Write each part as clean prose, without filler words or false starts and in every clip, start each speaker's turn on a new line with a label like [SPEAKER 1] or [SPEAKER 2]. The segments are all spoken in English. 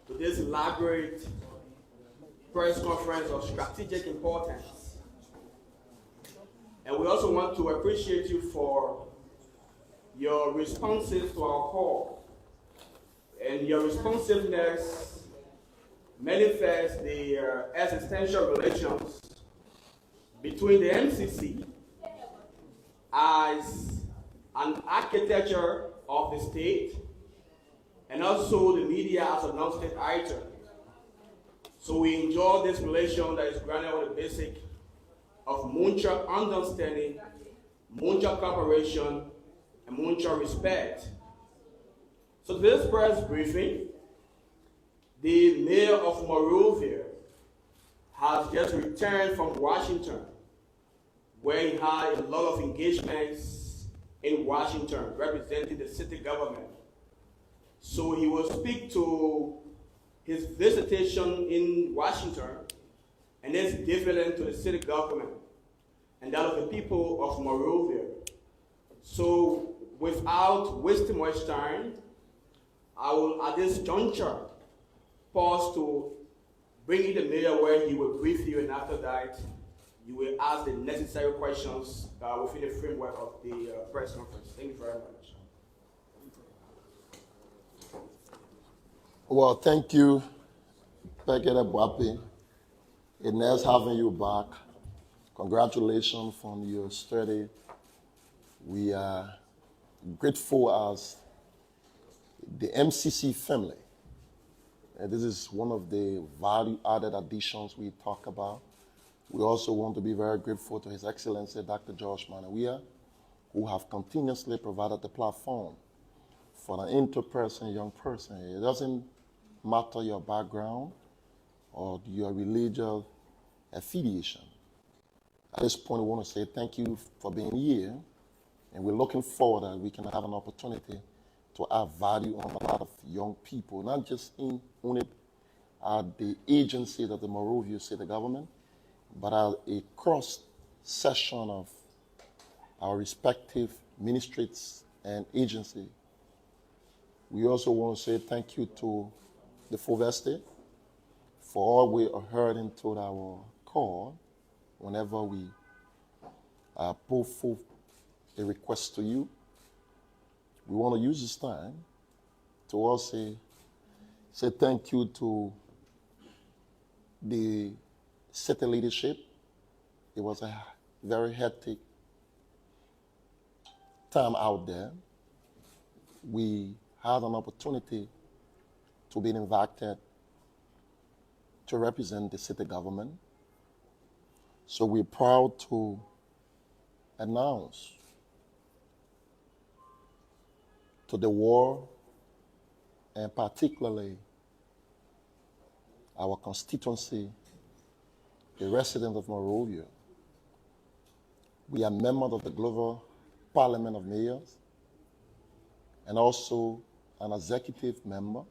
[SPEAKER 1] to this elaborate press conference of strategic importance. And we also want to appreciate you for your responses to our call. And your responsiveness manifests the existential relations between the MCC as an architecture of the state and also the media as a non-state actor. So we enjoy this relation that is grounded on the basic of mutual understanding, mutual cooperation, and mutual respect. So this press briefing, the mayor of Monrovia has just returned from Washington, where he had a lot of engagements in Washington representing the city government. So he will speak to his visitation in Washington, and it's different to the city government and that of the people of Monrovia. So without wasting much time, I will at this juncture pause to bring in the mayor where he will brief you, and after that you will ask the necessary questions within the framework of the press conference. Thank you very much.
[SPEAKER 2] Well, thank you, Pekere Boape. It's nice having you back. Congratulations on your study. We are grateful as the MCC family. And this is one of the value-added additions we talk about. We also want to be very grateful to His Excellency Dr. George Monrovia, who have continuously provided the platform for an interperson, young person. It doesn't matter your background or your religious affiliation. At this point, we want to say thank you for being here, and we're looking forward that we can have an opportunity to add value on a lot of young people, not just in only at the agencies of the Monrovia City Government, but as a cross-section of our respective ministries and agencies. We also want to say thank you to the Foveste for all we are heard into our call whenever we put forth a request to you. We want to use this time to also say thank you to the city leadership. It was a very hectic time out there. We had an opportunity to be invited to represent the city government. So we're proud to announce to the world, and particularly our constituency, the residents of Monrovia, we are members of the Global Parliament of Mayors and also an executive member.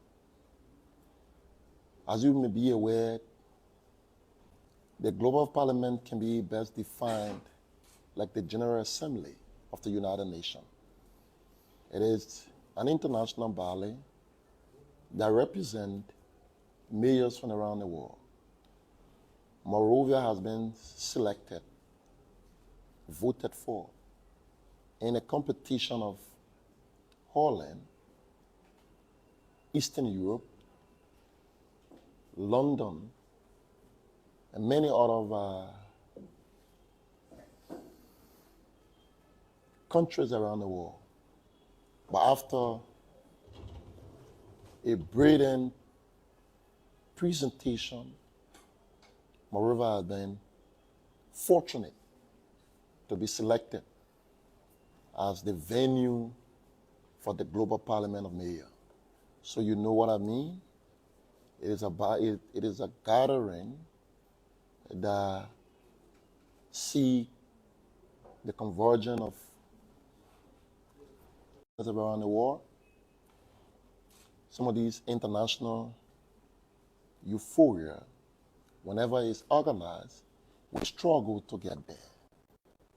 [SPEAKER 2] As you may be aware, the Global Parliament can be best defined like the General Assembly of the United Nations. It is an international body that represents mayors from around the world. Monrovia has been selected, voted for, in a competition of Holland, Eastern Europe, London, and many other countries around the world. But after a brilliant presentation, Monrovia has been fortunate to be selected as the venue for the Global Parliament of Mayors. So you know what I mean? It is a gathering that see the convergence of around the world. Some of these international euphoria, whenever it's organized, we struggle to get there.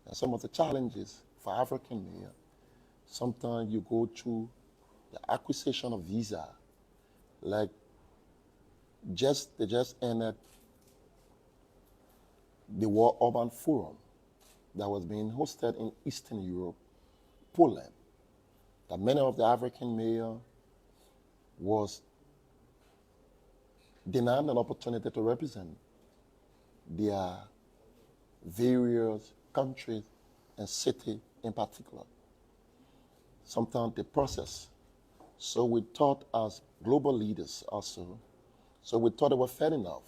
[SPEAKER 2] And some of the challenges for African mayors, sometimes you go through the acquisition of visa, like They just ended the World Urban Forum that was being hosted in Eastern Europe, Poland, that many of the African mayors was denied an opportunity to represent their various countries and city in particular. Sometimes the process. So we thought as global leaders also, so we thought it was fair enough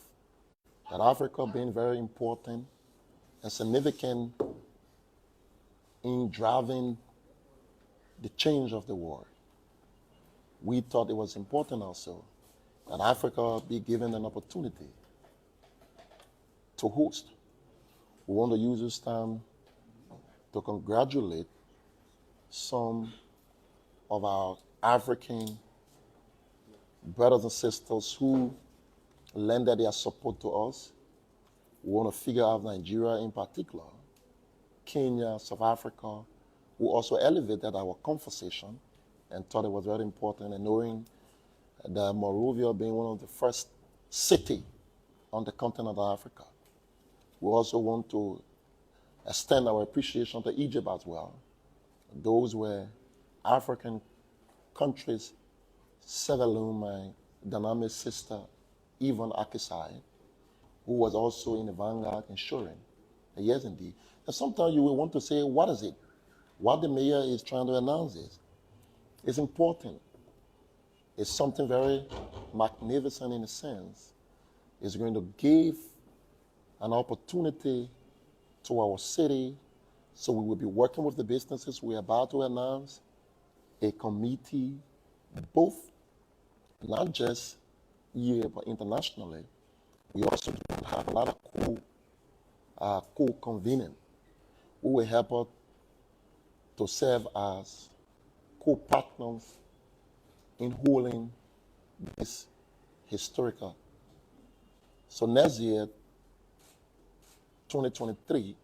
[SPEAKER 2] that Africa being very important and significant in driving the change of the world. We thought it was important also that Africa be given an opportunity to host. We want to use this time to congratulate some of our African brothers and sisters who lended their support to us. We want to figure out Nigeria in particular, Kenya, South Africa, who also elevated our conversation and thought it was very important, and knowing that Monrovia being one of the first city on the continent of Africa. We also want to extend our appreciation to Egypt as well. Those were African countries, Sevalum, my dynamic sister, Yvonne Akisai, who was also in the vanguard ensuring that yes, indeed. And sometimes you will want to say, what is it? What the mayor is trying to announce is, it's important. It's something very magnificent in a sense. It's going to give an opportunity to our city. So we will be working with the businesses. We're about to announce a committee, both not just here, but internationally. We also have a lot of co-convening who will help us to serve as co-partners in holding this historical. So next year, 2023,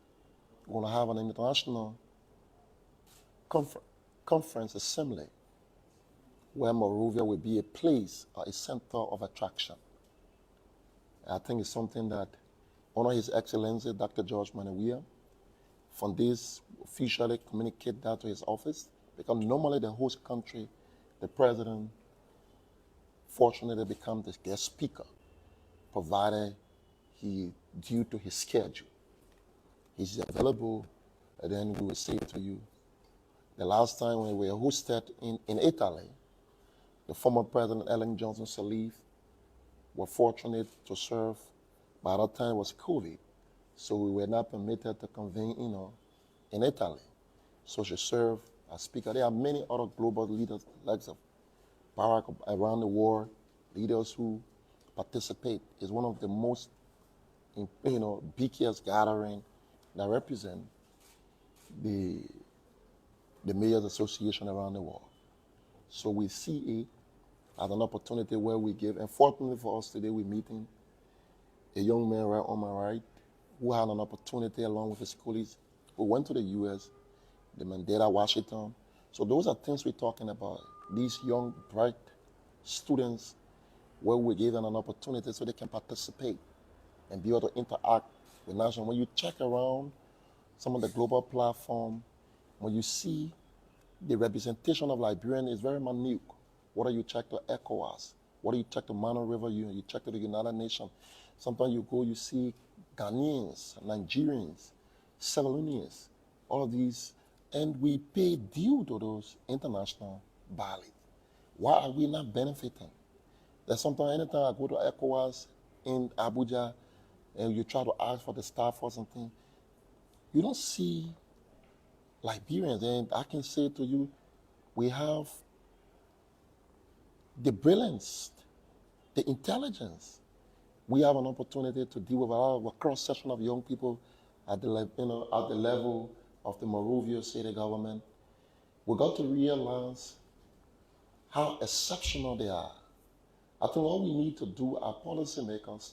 [SPEAKER 2] we're going to have an international conference assembly where Monrovia will be a place or a center of attraction. I think it's something that honor His Excellency Dr. George Monrovia from this officially communicate that to his office, because normally the host country, the president, fortunately become the guest speaker, provided he, due to his schedule, he's available, and then we will say to you. The last time when we were hosted in Italy, the former President Ellen Johnson Sirleaf were fortunate to serve. By that time it was COVID, so we were not permitted to convene, in Italy. So she served as speaker. There are many other global leaders, like Barack around the world, leaders who participate. It's one of the most, biggest gathering that represent the Mayors Association around the world. So we see it as an opportunity where we give. And fortunately for us today, we're meeting a young man right on my right who had an opportunity along with his colleagues who went to the U.S., the Mandela, Washington. So those are things we're talking about. These young, bright students where we give them an opportunity so they can participate and be able to interact with national. When you check around some of the global platform, when you see the representation of Liberian is very minute. Whether you check to ECOWAS, whether you check to Monrovia Union, you check to the United Nations. Sometimes you go, you see Ghanaians, Nigerians, Salonians, all of these, and we pay due to those international bodies. Why are we not benefiting? There's sometimes anytime I go to ECOWAS in Abuja and you try to ask for the staff or something, you don't see Liberians. And I can say to you, we have the brilliance, the intelligence. We have an opportunity to deal with a cross-section of young people at the level of the Monrovia city government. We got to realize how exceptional they are. I think all we need to do are policymakers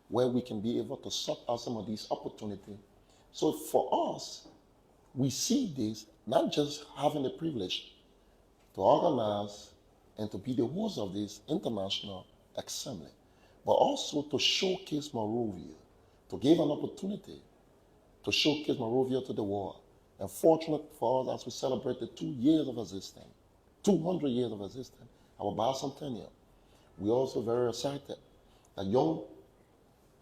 [SPEAKER 2] where we can be able to sort out some of these opportunities. So for us, we see this not just having the privilege to organize and to be the host of this international assembly, but also to showcase Monrovia, to give an opportunity to showcase Monrovia to the world. And fortunate for us, as we celebrate the 2 years of existence, 200 years of existence, our bicentennial, we're also very excited that young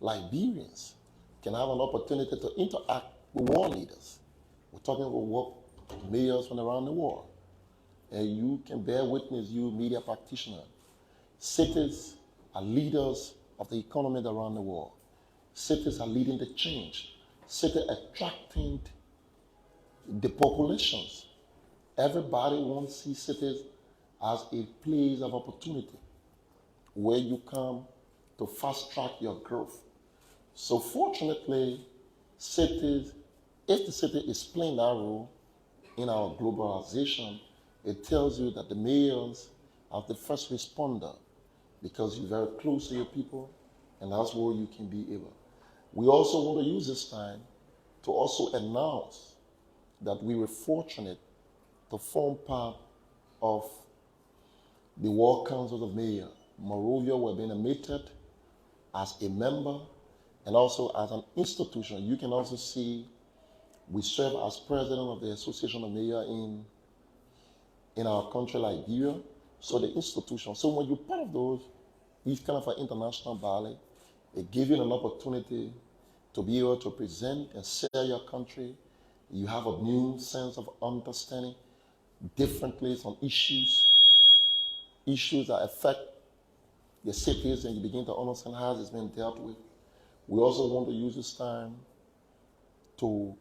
[SPEAKER 2] Liberians can have an opportunity to interact with world leaders. We're talking about world mayors from around the world. And you can bear witness, you media practitioners. Cities are leaders of the economy around the world. Cities are leading the change. Cities attracting the populations. Everybody wants to see cities as a place of opportunity where you come to fast track your growth. So fortunately, cities, if the city is playing that role in our globalization, it tells you that the mayors are the first responder because you're very close to your people, and that's where you can be able. We also want to use this time to also announce that we were fortunate to form part of the World Council of Mayors. Monrovia were being admitted as a member and also as an institution. You can also see we serve as president of the Association of Mayors in our country, Liberia. So the institution. So when you're part of these kind of an international body, it gives you an opportunity to be able to present and sell your country. You have a new sense of understanding differently on issues that affect the cities, and you begin to understand how it's been dealt with. We also want to use this time to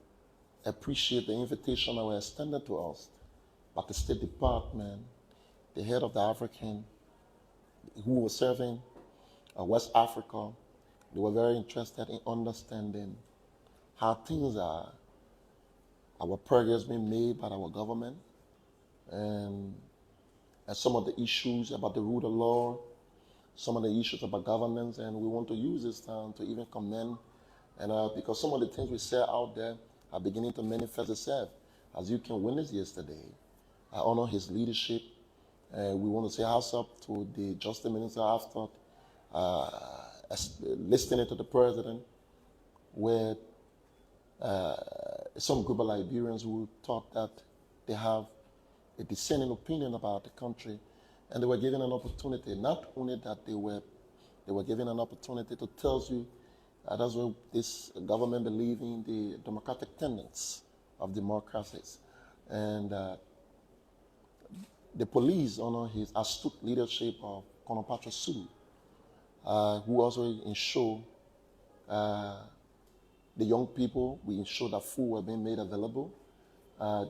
[SPEAKER 2] appreciate the invitation that was extended to us by the State Department, the head of the African, who was serving West Africa. They were very interested in understanding how things are, our progress being made by our government, and some of the issues about the rule of law, some of the issues about governance, and we want to use this time to even commend, and because some of the things we say out there are beginning to manifest itself. As you can witness yesterday, I honor his leadership, and we want to say hats up to the Justice Minister after listening to the President, where some group of Liberians who thought that they have a dissenting opinion about the country, and they were given an opportunity. Not only that they were given an opportunity to tell you that's what this government believes in, the democratic tenets of democracies. And the police honor his astute leadership of Colonel Patrick Sulu, who also ensured the young people, we ensured that food were being made available.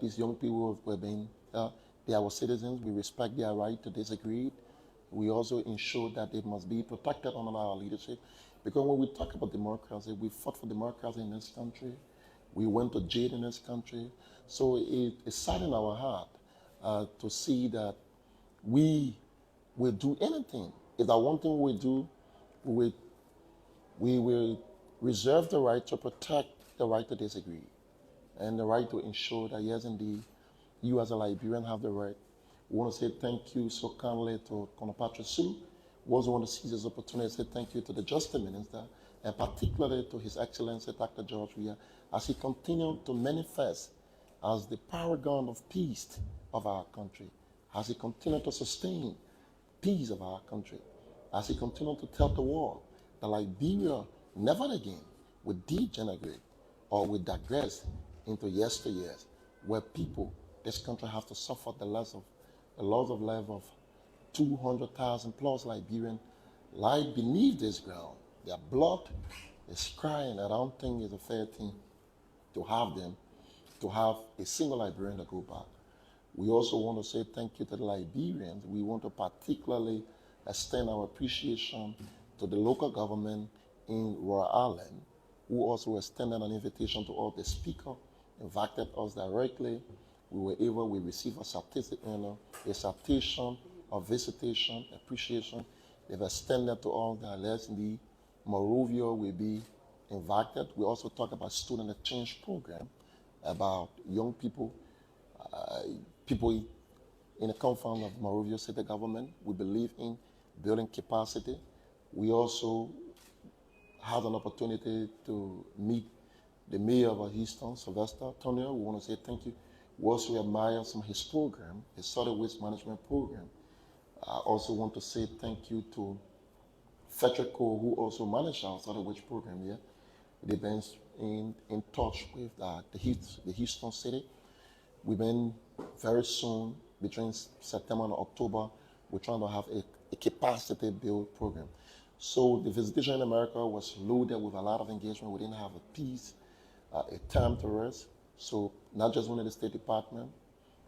[SPEAKER 2] These young people were being, they are our citizens. We respect their right to disagree. We also ensure that they must be protected under our leadership. Because when we talk about democracy, we fought for democracy in this country. We went to jail in this country. So it saddened our heart to see that we will do anything. If that one thing we do, we will reserve the right to protect the right to disagree and the right to ensure that, yes, indeed, you as a Liberian have the right. We want to say thank you so kindly to Colonel Patrick Sulu. We also want to seize this opportunity to say thank you to the Justice Minister, and particularly to His Excellency Dr. George Weah, as he continued to manifest as the paragon of peace of our country, as he continued to sustain peace of our country, as he continued to tell the world that Liberia never again will degenerate or will digress into yesteryears where people, this country have to suffer the loss of life of 200,000 plus Liberians lie beneath this ground. Their blood is crying. I don't think it's a fair thing to have a single Liberian to go back. We also want to say thank you to the Liberians. We want to particularly extend our appreciation to the local government in Rhode Island, who also extended an invitation to all the speakers, invited us directly. We received a citation of visitation, appreciation. They've extended to all the let's be Monrovia will be invited. We also talk about student exchange program, about young people, people in the confines of Monrovia city government. We believe in building capacity We also had an opportunity to meet the mayor of Houston, Sylvester Tonio. We want to say thank you. We also admire some of his program, his solid waste management program. I also want to say thank you to Federico, who also managed our solid waste program here. They've been in touch with the Houston city. We've been very soon, between September and October, we're trying to have a capacity build program. So the visitation in America was loaded with a lot of engagement. We didn't have a peace, a time to rest. So not just only the State Department,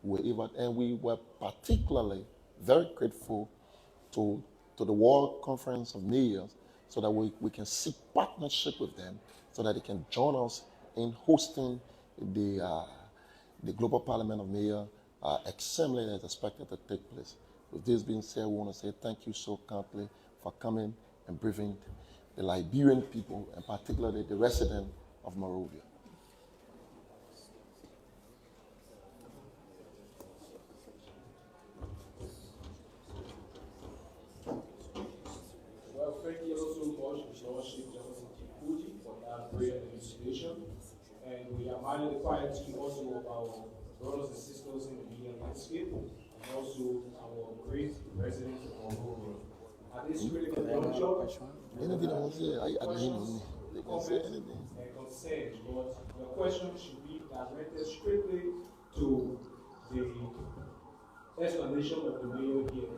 [SPEAKER 2] and we were particularly very grateful to the World Conference of Mayors so that we can seek partnership with them so that they can join us in hosting the Global Parliament of Mayors assembly that is expected to take place. With this being said, we want to say thank you so kindly for coming and briefing the Liberian people, and particularly the residents of Monrovia.
[SPEAKER 1] Well, thank you also much, His Lordship Jefferson KOIJEE, for that prayer elucidation. And we admire the piety also of our brothers and sisters in the media landscape, and also our great residents of Monrovia. At this critical juncture, comments and concerns, but the question should be directed strictly to the explanation of the mayor here.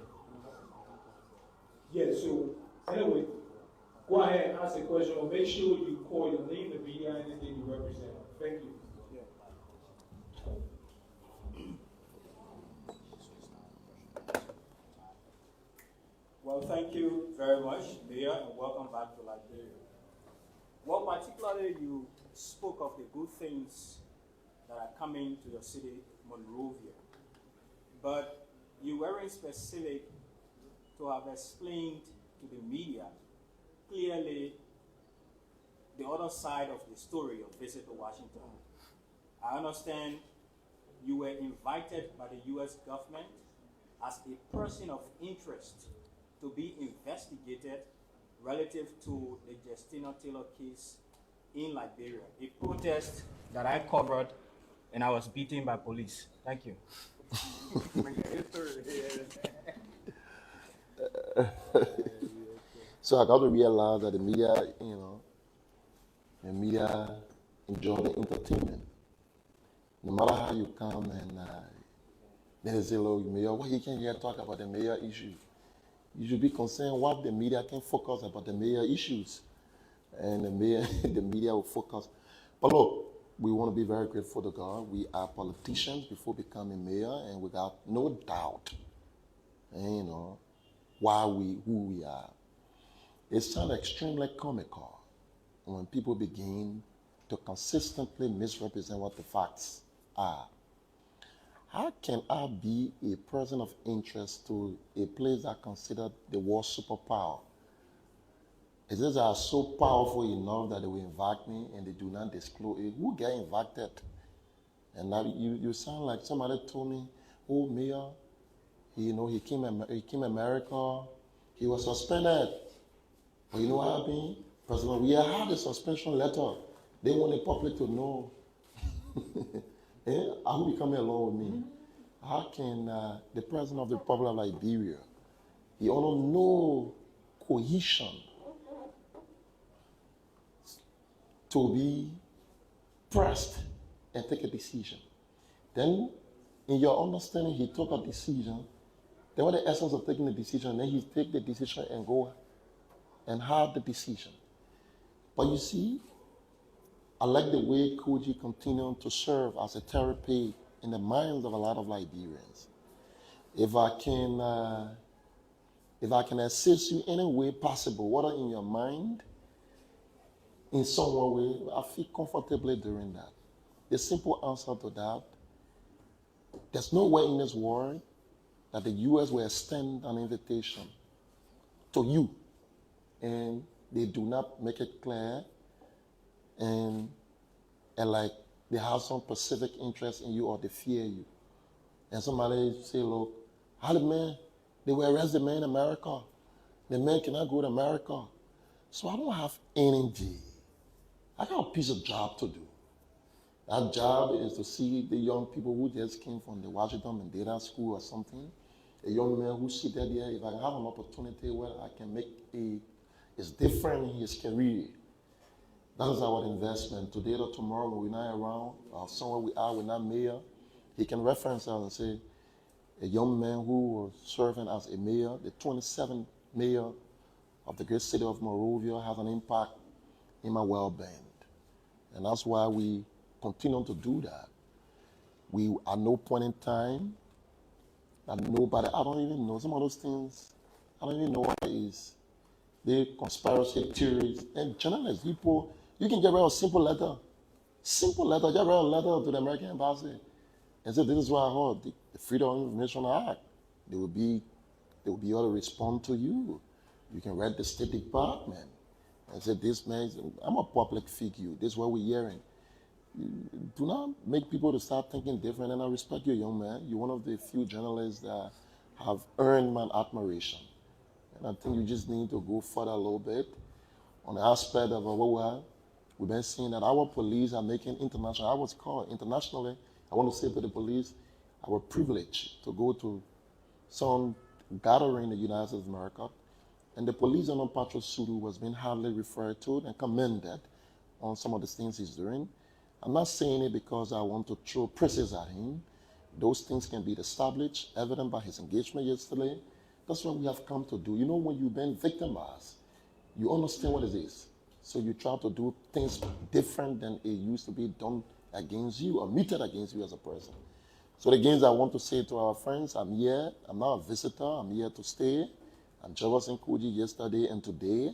[SPEAKER 1] Yeah, so anyway, go ahead and ask a question, but make sure you call your name, the media, anything you represent. Thank you.
[SPEAKER 3] Well, thank you very much, Mayor, and welcome back to Liberia. Well, particularly you spoke of the good things that are coming to your city, Monrovia, but you weren't specific to have explained to the media clearly the other side of the story of visit to Washington. I understand you were invited by the U.S. government as a person of interest to be investigated relative to the Justina Taylor case in Liberia, a protest that I covered and I was beaten by police. Thank you.
[SPEAKER 2] So I got to realize that the media enjoy the entertainment. No matter how you come and then they say, look, Mayor, why you can't here talk about the mayor issue? You should be concerned what the media can focus about the mayor issues. And the media will focus. But look, we want to be very grateful to God. We are politicians before becoming mayor, and without no doubt, who we are. It sounds extremely comical when people begin to consistently misrepresent what the facts are. How can I be a person of interest to a place that considered the world superpower? Is it that so powerful enough that they will invite me and they do not disclose it? Who get invited? And now you sound like somebody told me, oh, Mayor, he came America, he was suspended. But you know what happened? President, we had a suspension letter. They want the public to know. I hope you come along with me. How can the President of the Republic of Liberia, he ought to know cohesion to be pressed and take a decision? Then, in your understanding, he took a decision. Then what the essence of taking the decision? Then he take the decision and go and have the decision. But you see, I like the way KOIJEE continued to serve as a therapy in the minds of a lot of Liberians. If I can assist you any way possible, whether in your mind, in some way, I feel comfortably doing that. The simple answer to that, there's nowhere in this world that the U.S. will extend an invitation to you and they do not make it clear and like they have some specific interest in you or they fear you. And somebody say, look, how the man, they will arrest the man in America. The man cannot go to America. So I don't have energy. I got a piece of job to do. That job is to see the young people who just came from the Washington Mandela School or something. A young man who sit there, if I can have an opportunity where I can make it's different in his career. That is our investment. Today or tomorrow when we're not around, or somewhere we are, we're not mayor, he can reference us and say, a young man who was serving as a mayor, the 27th mayor of the great city of Monrovia, has an impact in my well-being. And that's why we continue to do that. We, at no point in time, and nobody, I don't even know, some of those things, I don't even know what it is. The conspiracy theories, and journalists, people, you can get rid of a simple letter. Simple letter, get rid of a letter to the American embassy and say, this is what I heard, the Freedom of Information Act. They will be able to respond to you. You can write the State Department and say, this man, I'm a public figure, this is what we're hearing. Do not make people to start thinking different, and I respect you, young man. You're one of the few journalists that have earned my admiration. And I think you just need to go further a little bit on the aspect of what we've been seeing that our police are making international. I was called internationally. I want to say to the police, our privilege to go to some gathering in the United States of America, and the police on Patrick Sulu was being highly referred to and commended on some of the things he's doing. I'm not saying it because I want to throw praises at him. Those things can be established, evident by his engagement yesterday. That's what we have come to do. You know, when you've been victimized, you understand what it is. So you try to do things different than it used to be done against you or meted against you as a person. So the things I want to say to our friends, I'm here. I'm not a visitor. I'm here to stay. I'm Jefferson KOIJEE yesterday and today.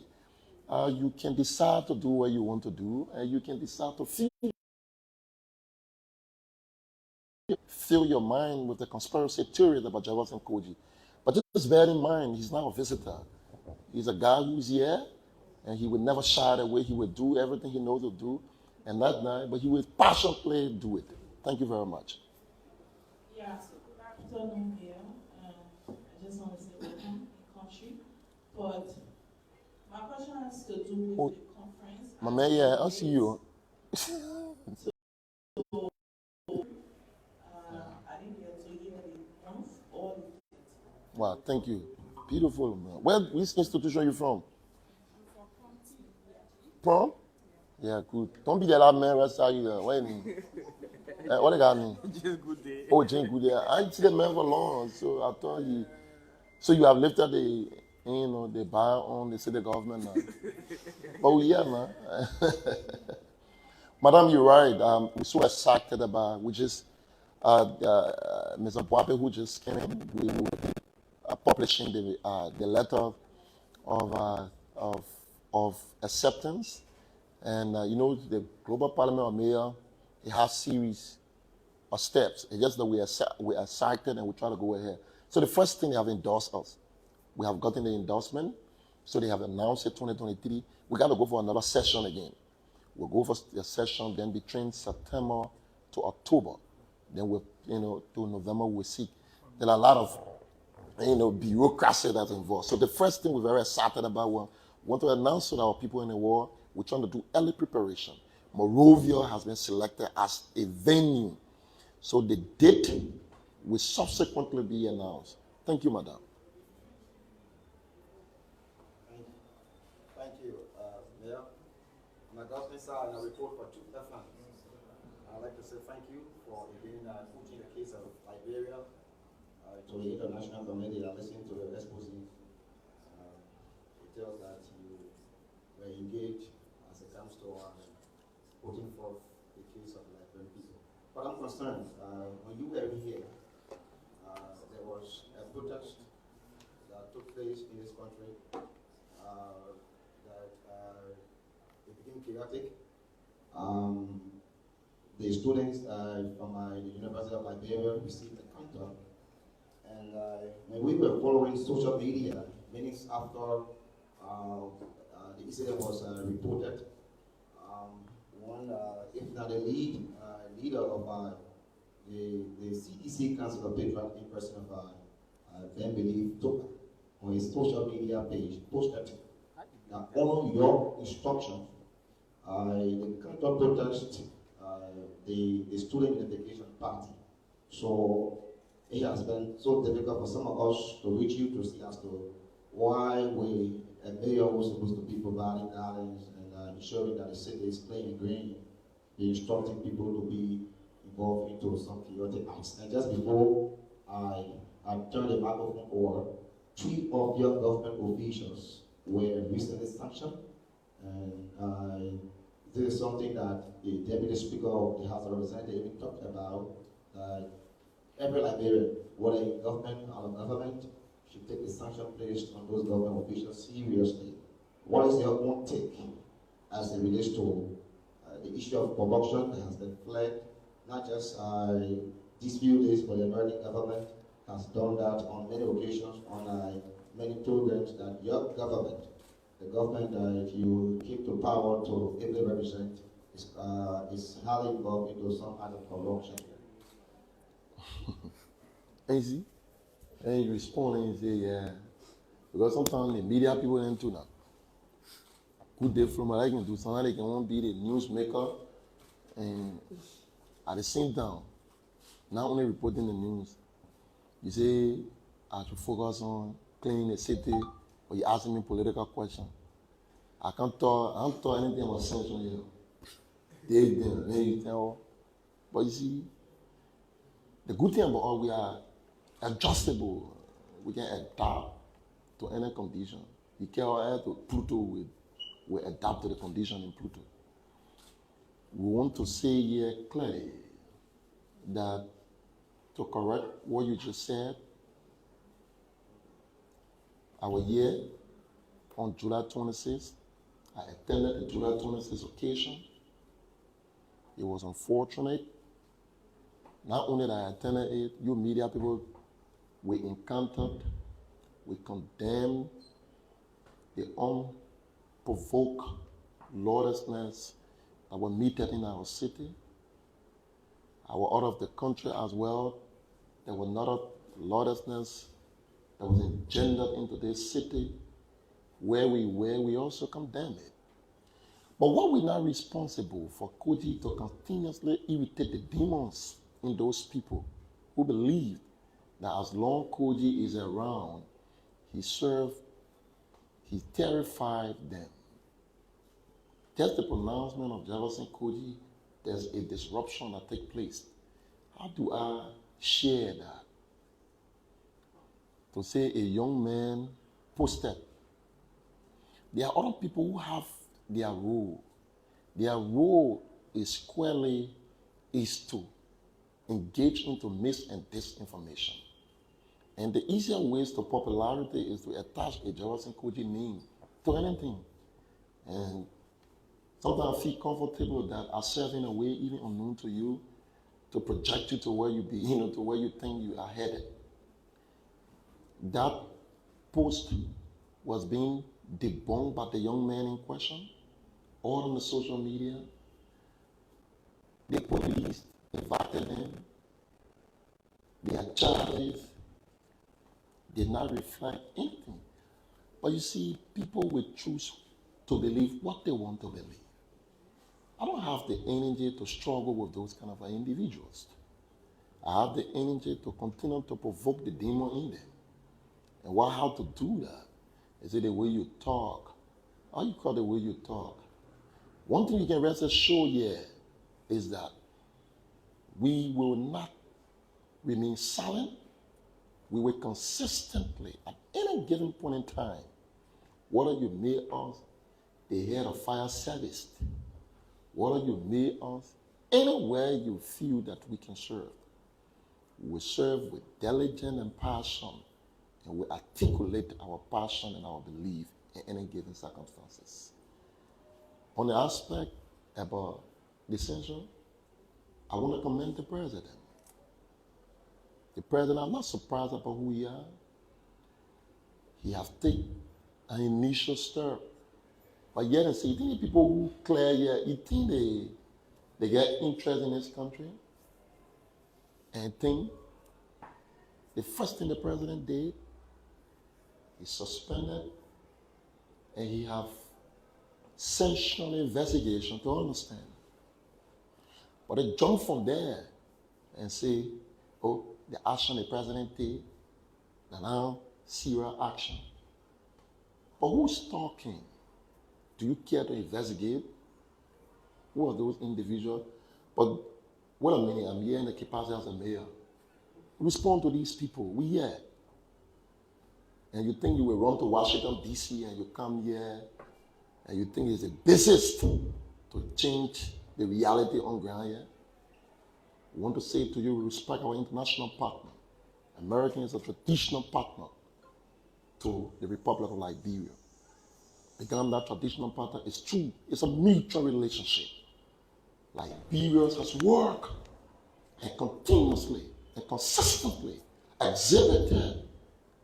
[SPEAKER 2] You can decide to do what you want to do, and you can decide to fill your mind with the conspiracy theories about Jefferson KOIJEE. But just bear in mind, he's not a visitor. He's a guy who's here, and he would never shy away. He would do everything he knows to do, and that night, but he will passionately do it. Thank you very much.
[SPEAKER 4] Yeah, so good afternoon here. I just want to say welcome in country. But my question has to do with the conference.
[SPEAKER 2] My man, yeah, I'll see you.
[SPEAKER 4] I didn't get to hear the month or the
[SPEAKER 2] Wow, thank you. Beautiful, man. Which institution are you from? Prom? Yeah, good. Don't be the last man right side you. What do you mean? What do you mean?
[SPEAKER 1] Just good day.
[SPEAKER 2] Oh, Jane Good. Yeah. I ain't see the man for long, so I thought you. So you have lifted the bar on the city government now. Oh yeah, man. Madam, you're right. We're so excited about, we just, Mr. Boape, who just came in, we were publishing the letter of acceptance. And the Global Parliament of Mayor, it has series of steps. It's just that we are excited and we try to go ahead. So the first thing, they have endorsed us. We have gotten the endorsement. So they have announced it 2023. We got to go for another session again. We'll go for the session then between September to October. Then to November we'll see. There are a lot of bureaucracy that's involved. So the first thing we're very excited about, we want to announce to our people in the world, we're trying to do early preparation. Monrovia has been selected as a venue. So the date will subsequently be announced. Thank you, madam.
[SPEAKER 5] Thank you, Mayor. My government sir, and I report for two F1. I'd like to say thank you for again putting the case of Liberia to the international community that listened to the exposé. It tells that you were engaged as it comes to putting forth the case of Liberian people. But I'm concerned, when you were here, there was a protest that took place in this country that it became chaotic. The students from the University of Liberia received a counter, and when we were following social media minutes after the incident was reported, one, if not the leader of the CDC Council of Patron in person of Ben Belief took on his social media page posted that on your instructions, the counter protest the student unification party. So it has been so difficult for some of us to reach you to see as to why a mayor was supposed to be providing guidance and ensuring that the city is clean and green, be instructing people to be involved into some chaotic acts. And just before I turn the microphone over, 3 of your government officials were recently sanctioned, and this is something that the Deputy Speaker of the House of Representatives even talked about. Every Liberian, whether in government or out of government, should take the sanction placed on those government officials seriously. What is your own take as it relates to the issue of corruption that has been flagged, not just these few days, but the American government has done that on many occasions, on many programs that your government, the government that if you came to power to ably represent, is highly involved into some kind of corruption.
[SPEAKER 2] Easy. And you respond and you say, yeah. Because sometimes the media people into that. Good day from what I can do. Sometimes they can want to be the newsmaker and at the same time, not only reporting the news. You say I should focus on cleaning the city, or you asking me political question. I don't talk anything about sense on you. Then you tell. But you see, the good thing about all we are adjustable. We can adapt to any condition. You can't to Pluto will adapt to the condition in Pluto. We want to say here clearly that to correct what you just said, I was here on July 26th. I attended the July 26th occasion. It was unfortunate. Not only that I attended it, you media people, we encountered, we condemned the unprovoked lawlessness that was meted in our city. Our out of the country as well, there was not a lawlessness that was engendered into this city. Where we were, we also condemn it. But what we're not responsible for KOIJEE to continuously irritate the demons in those people who believe that as long KOIJEE is around, he terrified them. Just the pronouncement of Jefferson KOIJEE, there's a disruption that takes place. How do I share that? To say a young man posted. There are other people who have their role. Their role is squarely to engage into mis and disinformation. And the easier ways to popularity is to attach a Jefferson KOIJEE name to anything. And sometimes I feel comfortable that I serve in a way even unknown to you to project you to where you be, to where you think you are headed. That post was being debunked by the young man in question, all on the social media. The police invited him. Their charges did not reflect anything. But you see, people will choose to believe what they want to believe. I don't have the energy to struggle with those kind of individuals. I have the energy to continue to provoke the demon in them. And how to do that? Is it the way you talk? How you call the way you talk? One thing you can rest assured here is that we will not remain silent. We will consistently, at any given point in time, whether you made us the head of fire service, whether you made us anywhere you feel that we can serve, we will serve with diligence and passion, and we articulate our passion and our belief in any given circumstances. On the aspect about the censure, I want to commend the president. The president, I'm not surprised about who he is. He has taken an initial step. But yet, you think the people who clear here, you think they get interest in this country? And think the first thing the president did He's suspended, and he have sanctioned investigation to understand. But they jump from there and say, oh, the action the president take, now serious action. But who's talking? Do you care to investigate? Who are those individuals? But wait a minute, I'm here in the capacity as a mayor. Respond to these people. We here. And you think you will run to Washington, D.C., and you come here, and you think it's a basis to change the reality on ground here? We want to say to you, we respect our international partner. America is a traditional partner to the Republic of Liberia. Becoming that traditional partner is true. It's a mutual relationship. Liberia has worked and continuously and consistently exhibited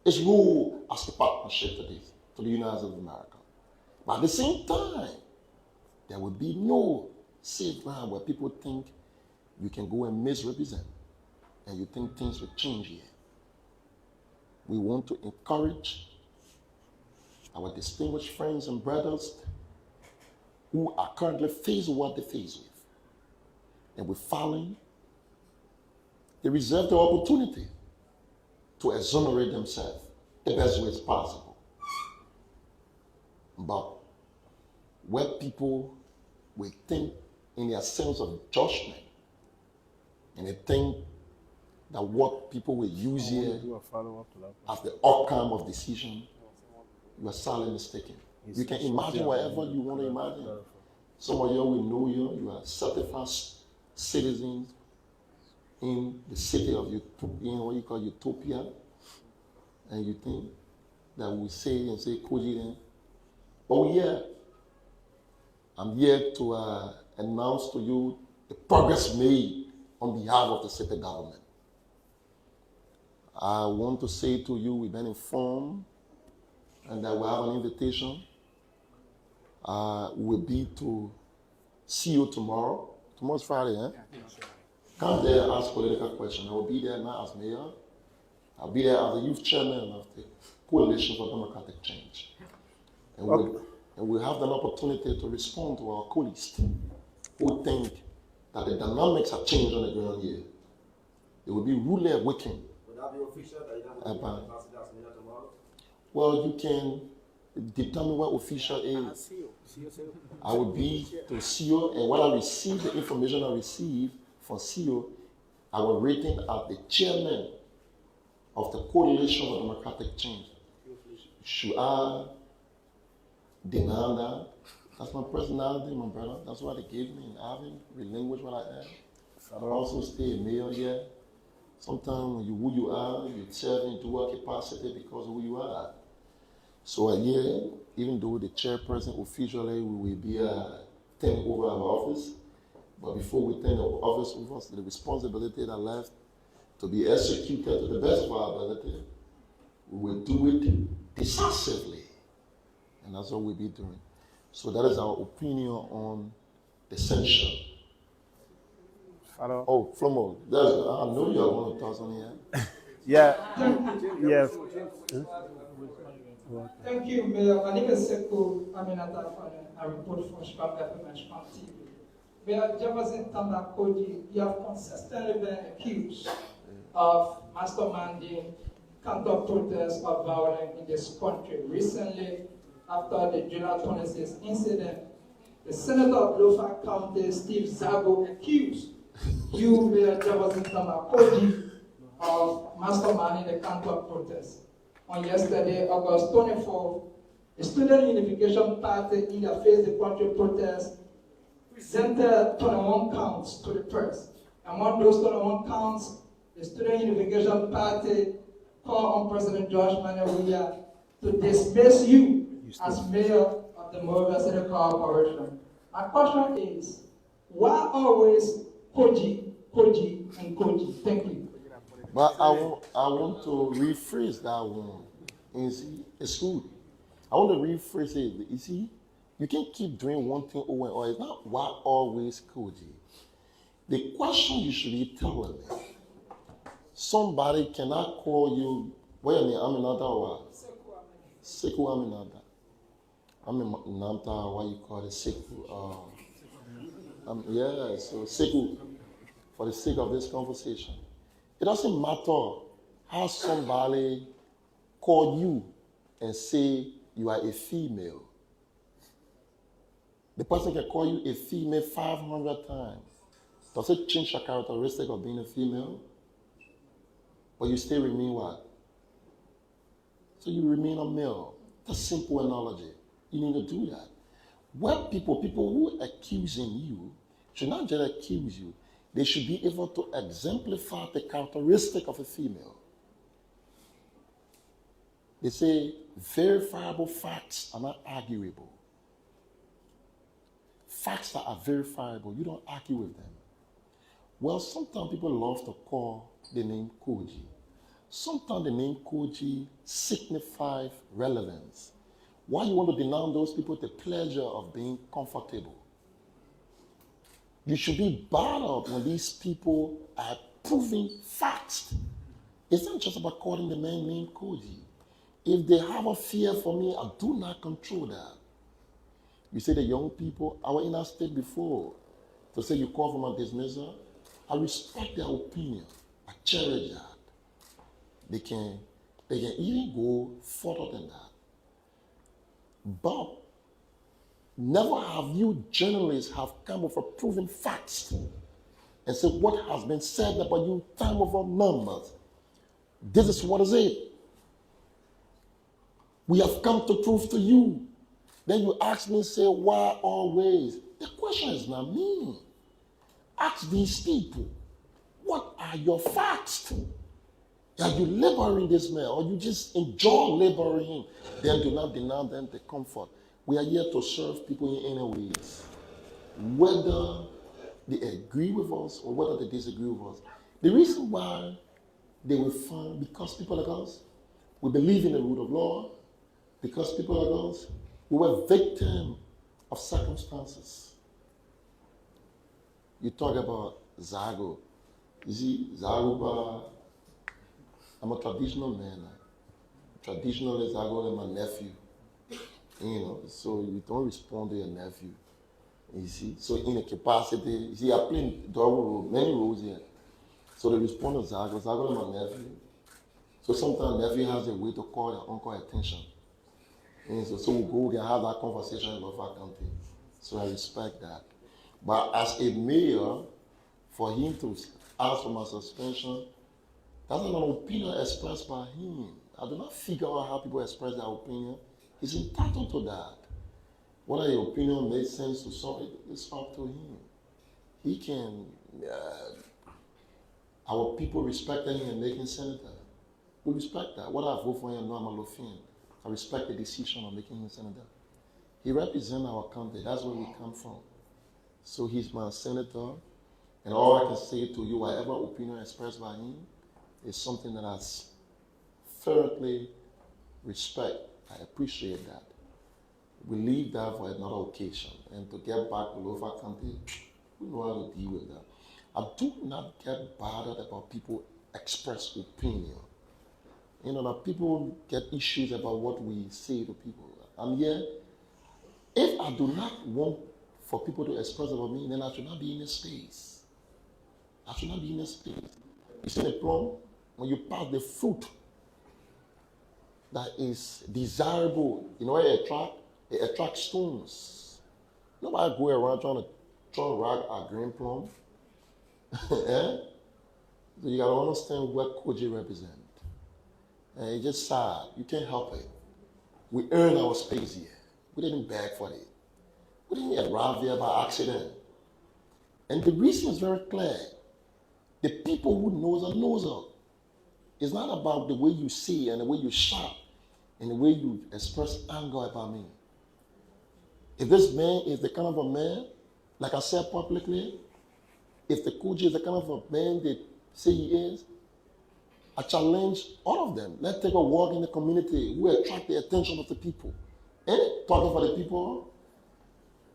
[SPEAKER 2] its role as a partnership to the United States of America. But at the same time, there will be no safe ground where people think you can go and misrepresent and you think things will change here. We want to encourage our distinguished friends and brothers who are currently faced with what they face with. And we're following, they reserve the opportunity to exonerate themselves the best way as possible. But where people will think in their sense of judgment, and they think that what people will use here as the outcome of decision, you are sadly mistaken. You can imagine whatever you want to imagine. Some of you will know you are certified citizens in the city of what you call Utopia, and you think that we say KOIJEE then. But yeah, I'm here to announce to you the progress made on behalf of the city government. I want to say to you, we've been informed and that we have an invitation. We'll be to see you tomorrow. Tomorrow's Friday, eh? Come there and ask political questions. I will be there not as mayor. I'll be there as the youth chairman of the Coalition for Democratic Change. And we'll have an opportunity to respond to our colleagues who think that the dynamics have changed on the ground here. There will be ruler awakening.
[SPEAKER 5] Would that be official that you don't have to capacity as mayor tomorrow?
[SPEAKER 2] Well, you can determine what official is. I will be to CEO, and what I receive, the information I receive from CEO, I will rate him as the chairman of the Coalition for Democratic Change. Should I deny that? That's my personality, my brother. That's what they gave me. I haven't relinquished what I am. I also stay a mayor here. Sometimes when you who you are, you serve into a capacity because of who you are. So here, even though the chairperson officially we will be taking over our office, but before we take the office over, the responsibility that left to be executed to the best of our ability, we will do it decisively. And that's what we'll be doing. So that is our opinion on the censure.
[SPEAKER 6] Hello.
[SPEAKER 2] Oh, Flomo, I know you are going to talk on here.
[SPEAKER 6] Yeah. Yes.
[SPEAKER 7] Thank you, Mayor. My name is Sekou Aminata. I report from Chicago Government TV. Mayor Jefferson KOIJEE, you have consistently been accused of masterminding counter protests of violence in this country. Recently, after the July 26 incident, the Senator of Lofa County, Steve Zago, accused you, Mayor Jefferson KOIJEE, of masterminding the counter protests. On yesterday, August 24th, the Student Unification Party, in the face of the country protest, presented 21 counts to the press. Among those 21 counts, the Student Unification Party called on President George Monrovia to dismiss you as mayor of the Monrovia City Corporation. My question is, why always KOIJEE, KOIJEE, and KOIJEE? Thank you.
[SPEAKER 2] But I want to rephrase that one. You see, it's good. I want to rephrase it. You see, you can't keep doing one thing over and over. It's not why always KOIJEE. The question you should be telling me, somebody cannot call you, wait a minute, I'm another one. Seku Aminata. I'm in Nanta, what you call it, Seku. Yeah, so Seku, for the sake of this conversation, it doesn't matter how somebody call you and say you are a female. The person can call you a female 500 times. Does it change your characteristic of being a female? But you still remain what? So you remain a male. That's simple analogy. You need to do that. When people who are accusing you should not just accuse you, they should be able to exemplify the characteristic of a female. They say verifiable facts are not arguable. Facts that are verifiable, you don't argue with them. Well, sometimes people love to call the name KOIJEE. Sometimes the name KOIJEE signifies relevance. Why you want to deny those people the pleasure of being comfortable? You should be bothered when these people are proving facts. It's not just about calling the man named KOIJEE. If they have a fear for me, I do not control that. You say the young people, I was in that state before, to say you call from a dismissal, I respect their opinion. I cherish that. They can even go further than that. But never have you journalists have come with a proven facts and said what has been said about you time over numbers. This is what is it. We have come to prove to you. Then you ask me, say, why always? The question is not me. Ask these people, what are your facts? Are you laboring this man or you just enjoy laboring him? Then do not deny them the comfort. We are here to serve people in any ways. Whether they agree with us or whether they disagree with us. The reason why they will find, because people like us, we believe in the rule of law, because people like us, we were victims of circumstances. You talk about Zago. You see, Zago, I'm a traditional man. Traditionally, Zago is my nephew. You know, so you don't respond to your nephew. You see, so in a capacity, you see, I play many roles here. So they respond to Zago. Zago is my nephew. So sometimes nephew has a way to call their uncle attention. And so we go and have that conversation in Monrovia County. So I respect that. But as a mayor, for him to ask for my suspension, that's not an opinion expressed by him. I do not figure out how people express their opinion. He's entitled to that. Whether the opinion makes sense to somebody, it's up to him. He can, our people respecting him and making senator. We respect that. Whether I vote for him or not, I'm a Lothian. I respect the decision of making him senator. He represents our country. That's where we come from. So he's my senator. And all I can say to you, whatever opinion expressed by him, is something that I thoroughly respect. I appreciate that. We leave that for another occasion. And to get back to Monrovia County, we know how to deal with that. I do not get bothered about people express opinion. You know, that people get issues about what we say to people. I'm here. If I do not want for people to express about me, then I should not be in a space. I should not be in a space. You see the plum? When you pass the fruit that is desirable, you know what it attracts stones. Nobody go around trying to throw a rock at green plum. Eh? So you gotta understand what KOIJEE represents. And it's just sad. You can't help it. We earn our space here. We didn't beg for it. We didn't arrive here by accident. And the reason is very clear. The people who knows her. It's not about the way you see and the way you shout and the way you express anger about me. If this man is the kind of a man, like I said publicly, if the KOIJEE is the kind of a man they say he is, I challenge all of them. Let's take a walk in the community. We attract the attention of the people. And talking for the people.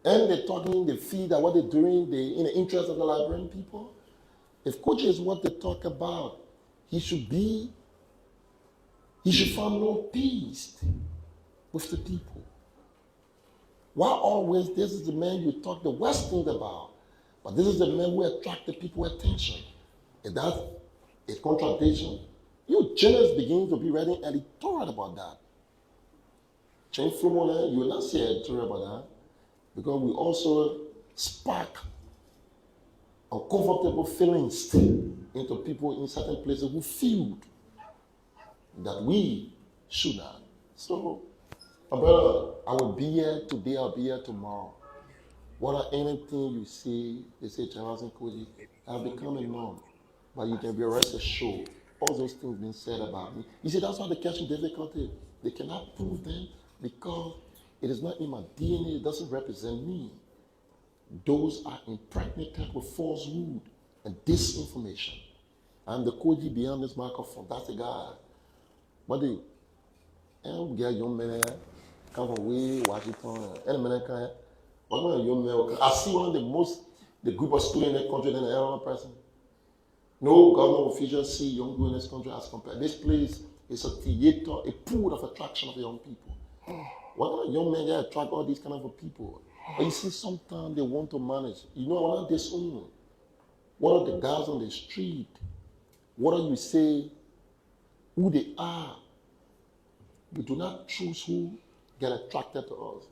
[SPEAKER 2] And they're talking, they feel that what they're doing, they're in the interest of the Liberian people. If KOIJEE is what they talk about, he should find no peace. with the people. Why always this is the man you talk the worst things about, but this is the man who attract the people's attention? If that's a contradiction, you journalists begin to be writing editorial about that. Change Flumona, you will not see editorial about that, because we also spark uncomfortable feelings into people in certain places who feel that we should not. So, my brother, I will be here today, I'll be here tomorrow. Whether anything you see, they say Jefferson KOIJEE, have become a norm. But you can be rest assured, all those things being said about me. You see, that's why they catch me difficulty. They cannot prove them because it is not in my DNA, it doesn't represent me. Those are impregnated with falsehood and disinformation. I'm the KOIJEE beyond this microphone. That's the guy. But the get young men come from way Washington, and men come. One of young men, I see one of the group of students in the country than the other person. No government officials see young people in this country as compared. This place is a theater, a pool of attraction of young people. One of the young men that attract all these kind of people. But you see, sometimes they want to manage. You know, when I disown, what are the guys on the street? What do you say? Who they are? We do not choose who get attracted to us.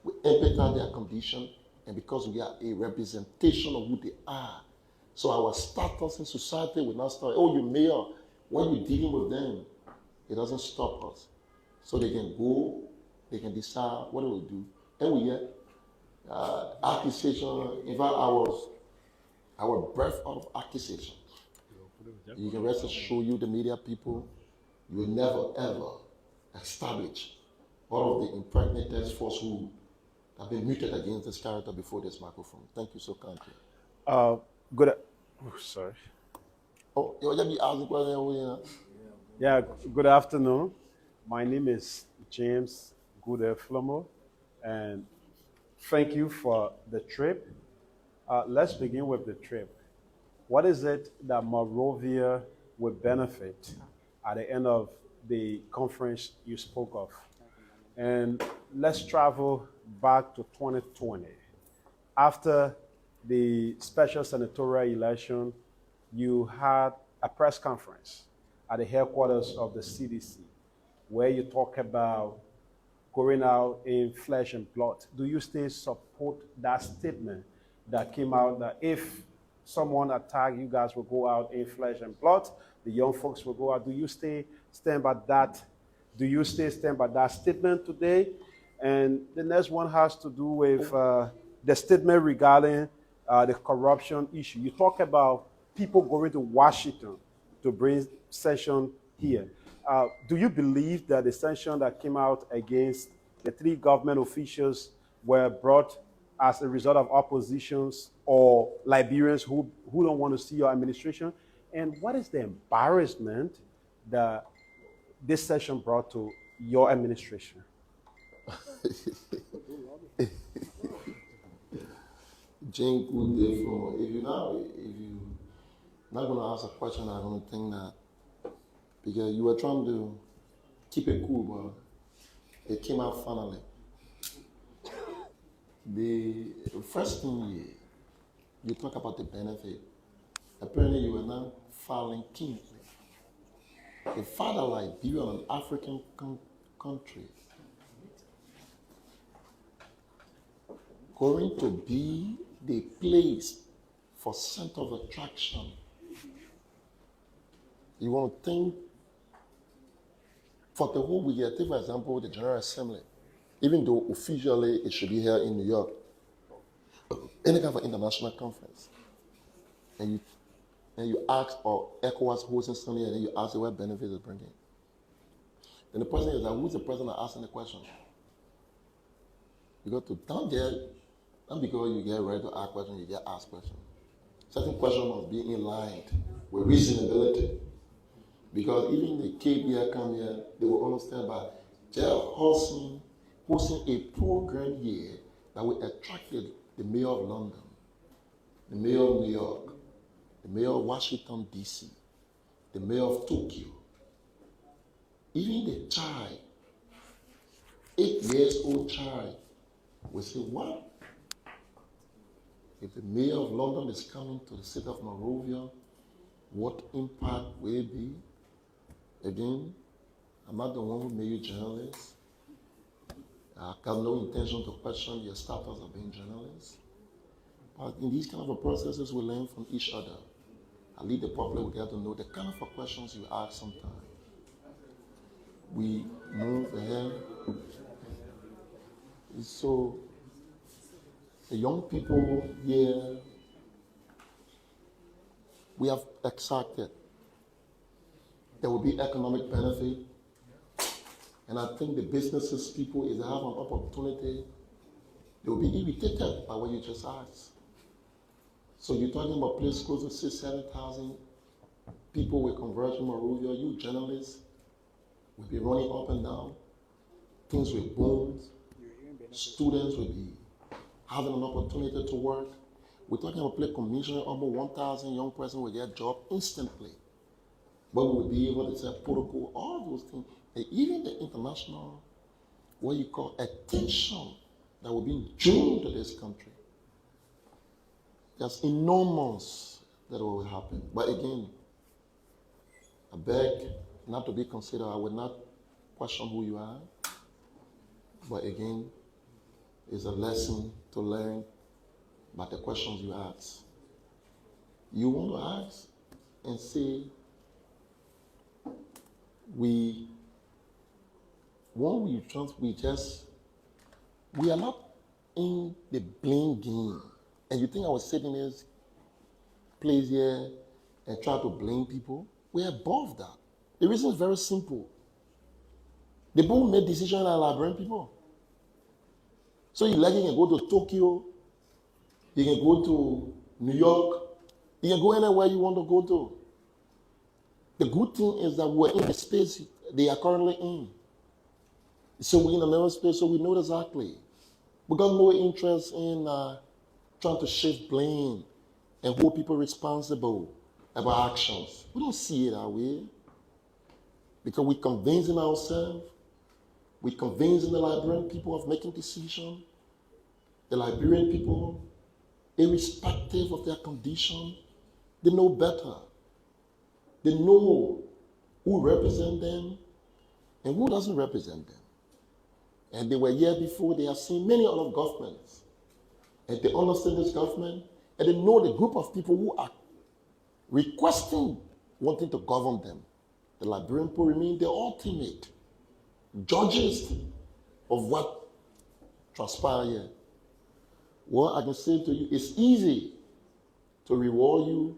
[SPEAKER 2] We empathize their condition, and because we are a representation of who they are. So our status in society will not start. Oh, you mayor, when you're dealing with them, it doesn't stop us. So they can go, they can decide what they will do. And we get accusation. In fact, our breath out of accusation. You can rest assured you, the media people, you will never ever establish all of the impregnated falsehood that have been muted against this character before this microphone. Thank you so kindly.
[SPEAKER 6] Sorry.
[SPEAKER 2] Oh, you want to be asking questions?
[SPEAKER 6] Yeah, good afternoon. My name is James Flomo, and thank you for the trip. Let's begin with the trip. What is it that Monrovia will benefit at the end of the conference you spoke of? And let's travel back to 2020. After the special senatorial election, you had a press conference at the headquarters of the CDC where you talk about going out in flesh and blood. Do you still support that statement that came out that if someone attacked, you guys will go out in flesh and blood, the young folks will go out? Do you still stand by that? Do you still stand by that statement today? And the next one has to do with the statement regarding the corruption issue. You talk about people going to Washington to bring sanction here. Do you believe that the sanction that came out against the 3 government officials were brought as a result of oppositions or Liberians who don't want to see your administration? And what is the embarrassment that this session brought to your administration?
[SPEAKER 2] Jane, good day for if you're not going to ask a question, I'm going to think that because you were trying to keep it cool, but it came out finally. The first thing you talk about the benefit. Apparently, you were not filing keenly. A father like you in an African country going to be the place for center of attraction. You want to think for the whole week, take for example the General Assembly, even though officially it should be here in New York, any kind of international conference, and you ask, or ECOWAS hosting something, and then you ask what benefits it's bringing. Then the person is like, who's the president asking the question? You got to not because you get ready to ask questions, you get asked questions. Certain questions must be in line with reasonability. Because even the KBR come here, they will understand by just hosting a program here that will attract the mayor of London, the mayor of New York, the mayor of Washington, D.C., the mayor of Tokyo, even the child. 8-year-old child will say, what? If the mayor of London is coming to the city of Monrovia, what impact will it be? Again, I'm not the one who made you journalists. I have no intention to question your status of being journalists. But in these kind of processes, we learn from each other. I lead the public, we get to know the kind of questions you ask sometimes. We move ahead. So, the young people here, we have exacted there will be economic benefit. And I think the businesses people, if they have an opportunity, they will be irritated by what you just asked. So you're talking about a place close to 6,000-7,000 people will converge in Monrovia. You journalists will be running up and down. Things will boom. Students will be having an opportunity to work. We're talking about a place commissioning almost 1,000 young person will get a job instantly. But we will be able to set protocol, all those things. And even the international, what you call attention that will be drawn to this country. There's enormous that will happen. But again, I beg not to be considered. I will not question who you are. But again, it's a lesson to learn about the questions you ask. You want to ask and say, we are not in the blame game. And you think I was sitting in this place here and try to blame people? We're above that. The reason is very simple. The people who make decisions are Liberian people. So you can go to Tokyo, you can go to New York, you can go anywhere you want to go to. The good thing is that we're in the space they are currently in. So we're in another space, so we know exactly. We got no interest in trying to shift blame and hold people responsible about actions. We don't see it that way. Because we're convincing ourselves, we're convincing the Liberian people of making decisions. The Liberian people, irrespective of their condition, they know better. They know who represents them and who doesn't represent them. And they were here before, they have seen many other governments. And they understand this government, and they know the group of people who are requesting, wanting to govern them. The Liberian people remain the ultimate judges of what transpired here. What I can say to you, it's easy to reward you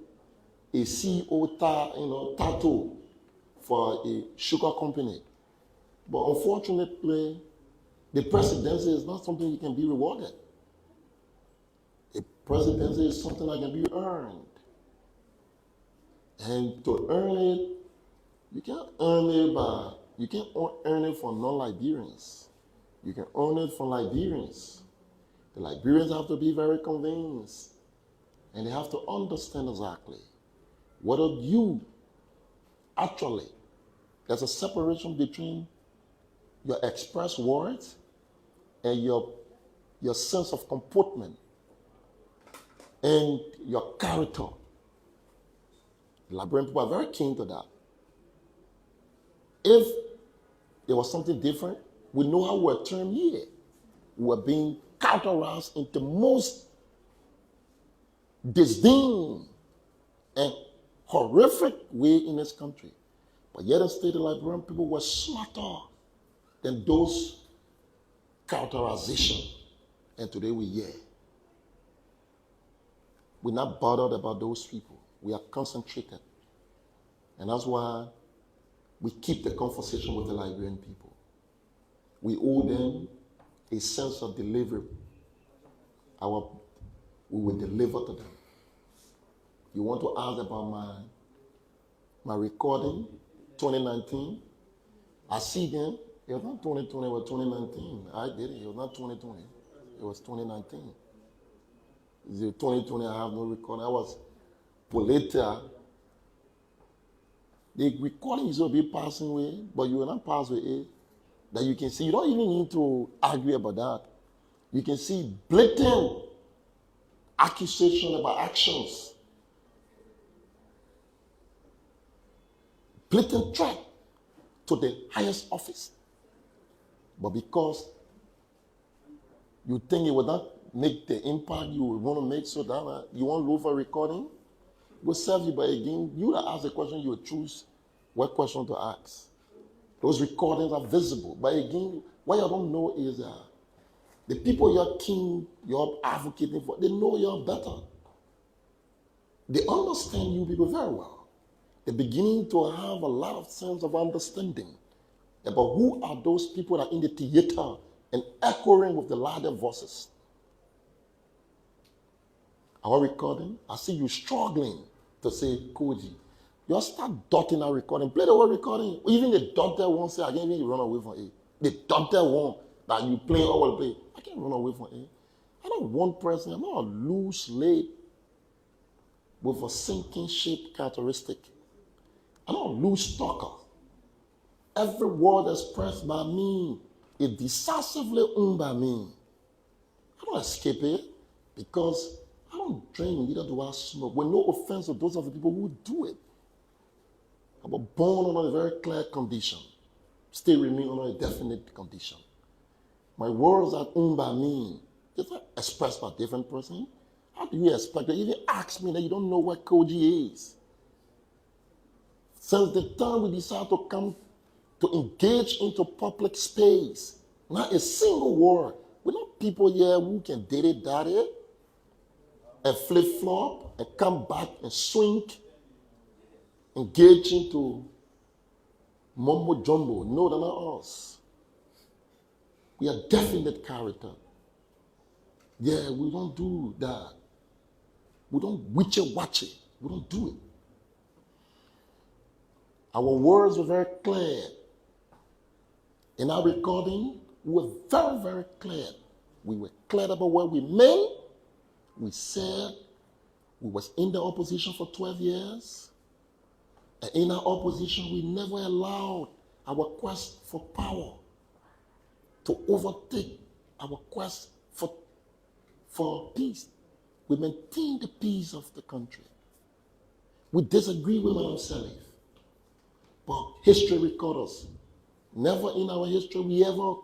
[SPEAKER 2] a CEO title for a sugar company. But unfortunately, the presidency is not something you can be rewarded. A presidency is something that can be earned. And to earn it, you can't earn it from non-Liberians. You can earn it from Liberians. The Liberians have to be very convinced. And they have to understand exactly whether you actually, there's a separation between your expressed words and your sense of comportment and your character. The Liberian people are very keen to that. If there was something different, we know how we're termed here. We're being characterized into most disdain and horrific way in this country. But yet instead the Liberian people were smarter than those characterizations. And today we're here. We're not bothered about those people. We are concentrated. And that's why we keep the conversation with the Liberian people. We owe them a sense of delivery. We will deliver to them. You want to ask about my recording, 2019? I see them. It was not 2020, it was 2019. I did it. It was not 2020. It was 2019. Is it 2020? I have no recording. I was later. The recording is going to be passing away, but you will not pass with it that you can see. You don't even need to argue about that. You can see blatant accusation about actions. Blatant threat to the highest office. But because you think it will not make the impact you want to make, so that you won't look for recording, will serve you. But again, you that ask the question, you will choose what question to ask. Those recordings are visible. But again, what you don't know is the people you're king, you're advocating for, they know you're better. They understand you people very well. They're beginning to have a lot of sense of understanding about who are those people that are in the theater and echoing with the louder voices. Our recording, I see you struggling to say KOIJEE. You start dotting our recording. Play the whole recording. Even the dotted one say, I can't even run away from it. The dotted one that you play or will play, I can't run away from it. I'm not one person. I'm not a loose lake with a sinking ship characteristic. I'm not a loose talker. Every word expressed by me is decisively owned by me. I don't escape it because I don't drink, neither do I smoke. With no offense to those of the people who do it. I was born under a very clear condition. Still remain under a definite condition. My words are owned by me. It's not expressed by a different person. How do you expect that? You even ask me that you don't know what KOIJEE is. Since the time we decided to come to engage into public space, not a single word. We're not people here who can date and flip-flop and come back and swing, engage into mumbo-jumbo. No, they're not us. We are definite character. Yeah, we don't do that. We don't witchy-watchy. We don't do it. Our words were very clear. In our recording, we were very, very clear. We were clear about what we meant. We said we was in the opposition for 12 years. And in our opposition, we never allowed our quest for power to overtake our quest for peace. We maintained the peace of the country. We disagree with Madam Salif. But history records us. Never in our history we ever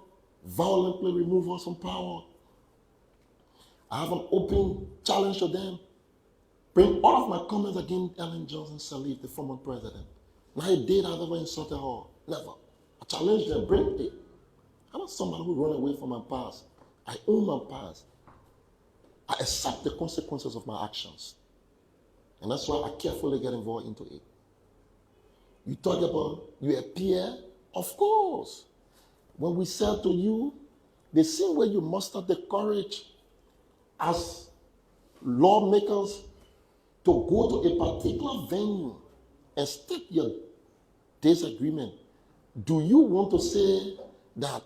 [SPEAKER 2] violently remove us from power. I have an open challenge to them. Bring all of my comments against Ellen Johnson Sirleaf, the former president. Not a day that I've ever insulted her. Never. I challenge them. Bring it. I'm not somebody who run away from my past. I own my past. I accept the consequences of my actions. And that's why I carefully get involved into it. You talk about you appear, of course. When we said to you, the same way you muster the courage as lawmakers to go to a particular venue and state your disagreement, do you want to say that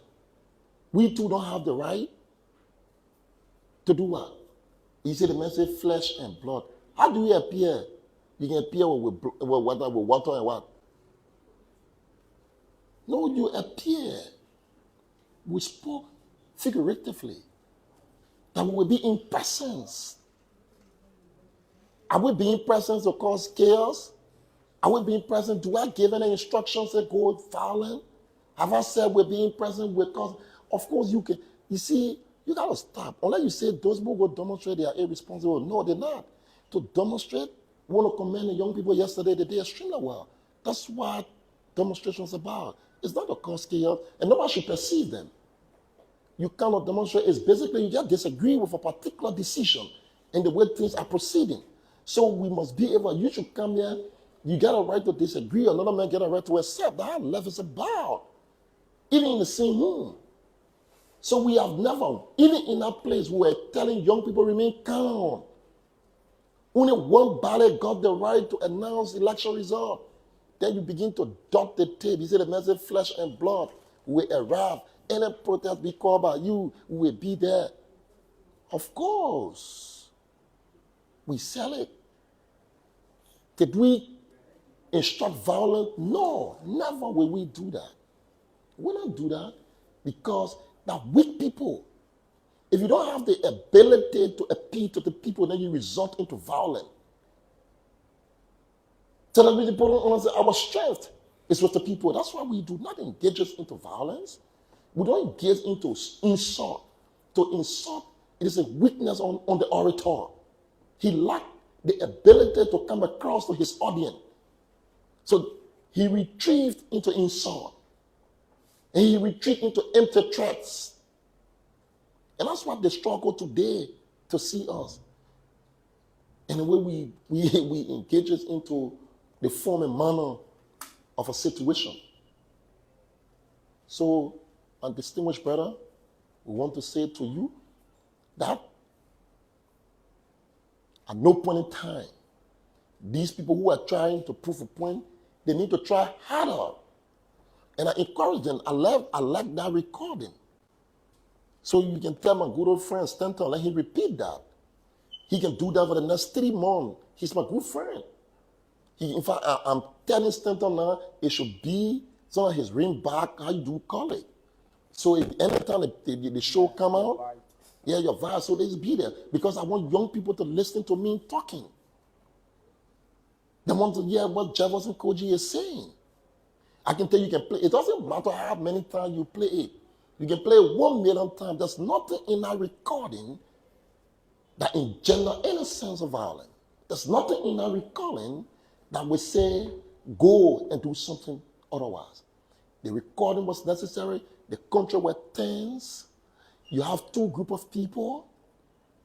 [SPEAKER 2] we too don't have the right to do what? You see the message flesh and blood. How do you appear? You can appear with water and what? No, you appear. We spoke figuratively that we will be in presence. Are we being present to cause chaos? Are we being present? Do I give any instructions that go violent? Have I said we're being present because, of course, you can. You see, you got to stop. Unless you say those people go demonstrate they are irresponsible. No, they're not. To demonstrate, we want to commend the young people yesterday, they did extremely well. That's what demonstrations about. It's not to cause chaos, and nobody should perceive them. You cannot demonstrate. It's basically you just disagree with a particular decision and the way things are proceeding. So we must be able, you should come here, you got a right to disagree, another man get a right to accept. That's how life is about. Even in the same room. So we have never, even in that place, we were telling young people remain calm. Only one ballot got the right to announce election result. Then you begin to dot the tape. You see the message, flesh and blood. We will arrive. Any protest be called by you, we will be there. Of course. We sell it. Did we instruct violence? No, never will we do that. We don't do that. because they're weak people. If you don't have the ability to appeal to the people, then you resort into violence. So that people don't understand our strength is with the people. That's why we do not engage us into violence. We don't engage into insult. To insult, it is a weakness on the orator. He lacked the ability to come across to his audience. So he retrieved into insult. And he retreated into empty threats. And that's what they struggle today to see us. And the way we engage us into the form and manner of a situation. So, distinguished brother, we want to say to you that at no point in time, these people who are trying to prove a point, they need to try harder. And I encourage them. I like that recording. So you can tell my good old friend Stanton, let him repeat that. He can do that for the next 3 months. He's my good friend. In fact, I'm telling Stanton now, it should be some of his ring back, how you do call it. So if anytime the show come out, yeah, your vibe, so they be there. Because I want young people to listen to me talking. They want to hear what Jefferson KOIJEE is saying. I can tell you can play. It doesn't matter how many times you play it. You can play it 1 million times. There's nothing in our recording that engender any sense of violence. There's nothing in our recording that will say, go and do something otherwise. The recording was necessary. The country was tense. You have 2 groups of people.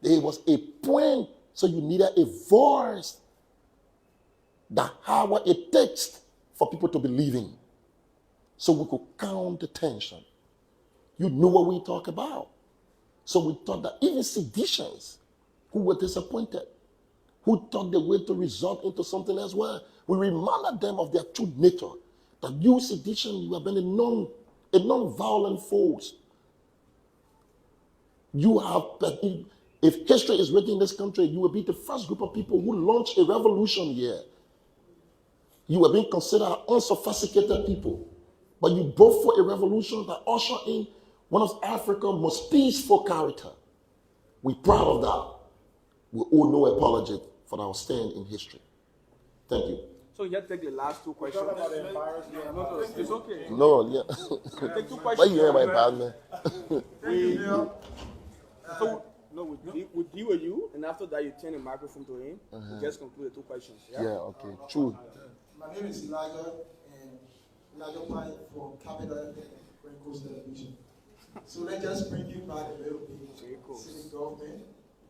[SPEAKER 2] There was a point, so you needed a voice that had what it takes for people to believe in. So we could count the tension. You know what we talk about. So we thought that even seditionists who were disappointed, who thought they were to result into something else, well, we reminded them of their true nature. That you sedition, you have been a non-violent force. You have, if history is written in this country, you will be the first group of people who launched a revolution here. You were being considered unsophisticated people. But you brought forth a revolution that ushered in one of Africa's most peaceful character. We're proud of that. We owe no apology for our stand in history. Thank you.
[SPEAKER 1] So you have to take the last 2 questions. No, it's okay.
[SPEAKER 2] No, yeah.
[SPEAKER 1] Take 2
[SPEAKER 2] Why
[SPEAKER 1] questions.
[SPEAKER 2] you hear my partner?
[SPEAKER 1] We deal with you, and after that you turn the microphone to him. We just conclude the 2 questions.
[SPEAKER 2] Yeah, okay. True.
[SPEAKER 8] My name is Elijah, and Elijah Pine from Capital Grand Coast Television. So let's just bring you back a little bit. City government.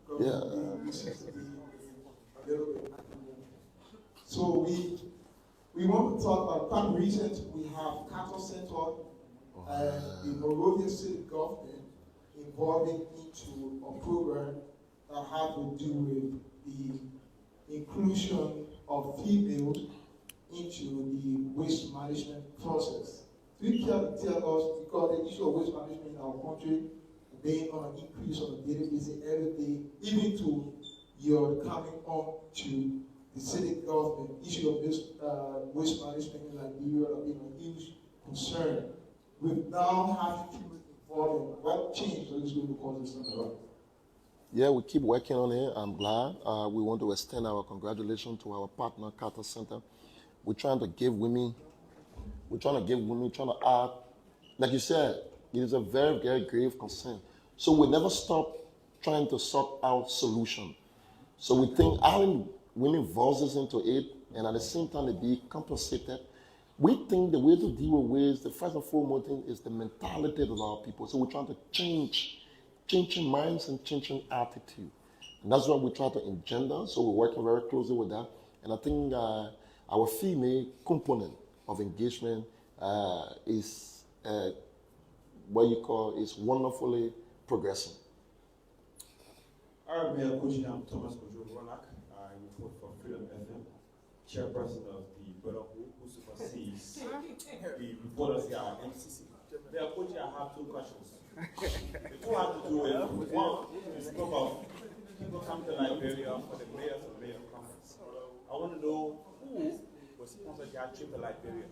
[SPEAKER 8] We seems to be a little bit active. So we want to talk about quite recent. We have cattle center and the Monrovia city government involving into a program that have to do with the inclusion of females into the waste management process. Do you care to tell us, because the issue of waste management in our country being on an increase on a daily basis every day, even to your coming on to the city government, issue of this waste management in Liberia have been a huge concern. With now having people involved, what change are you going to cause this number?
[SPEAKER 2] Yeah, we keep working on it. I'm glad. We want to extend our congratulations to our partner, Carter Center. We're trying to give women, trying to add, like you said, it is a very, very grave concern. So we never stop trying to sort out solution. So we think adding women voices into it, and at the same time they be compensated. We think the way to deal with waste, the first and foremost thing is the mentality of our people. So we're trying to changing minds and changing attitude. And that's what we try to engender. So we're working very closely with that. And I think our female component of engagement is what you call is wonderfully progressing.
[SPEAKER 9] All right, Mayor KOIJEE, I'm Thomas Kojo-Ronak. I report for Freedom FM, chairperson of the Brotherhood who supersees the reporters here at MCC. Mayor KOIJEE, I have 2 questions. The 2 have to do with, one, is about people come to Liberia for the mayor conference. I want to know who was sponsored their trip to Liberia.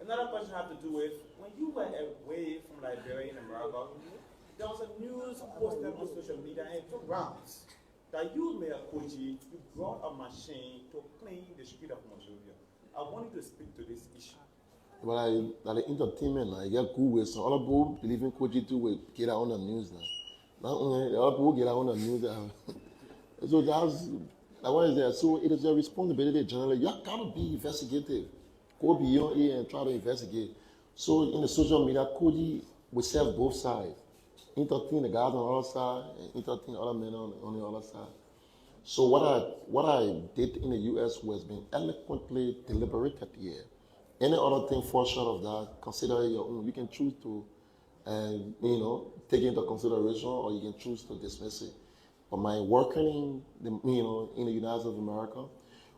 [SPEAKER 9] Another question I have to do with, when you were away from Liberia in America, there was a news posted on social media and it took rounds that you, Mayor KOIJEE, you brought a machine to clean the street of Monrovia. I want you to speak to this issue.
[SPEAKER 2] Well, the entertainment, I get good with some other people believe in KOIJEE too, will get out on the news now. Not only the other people get out on the news. So that's what is there. So it is a responsibility generally. You got to be investigative. Go beyond here and try to investigate. So in the social media, KOIJEE will serve both sides. Entertain the guys on the other side and entertain other men on the other side. So what I did in the U.S. was been eloquently deliberated here. Any other thing fall short of that, consider it your own. You can choose to, take it into consideration, or you can choose to dismiss it. But my working in the United States of America,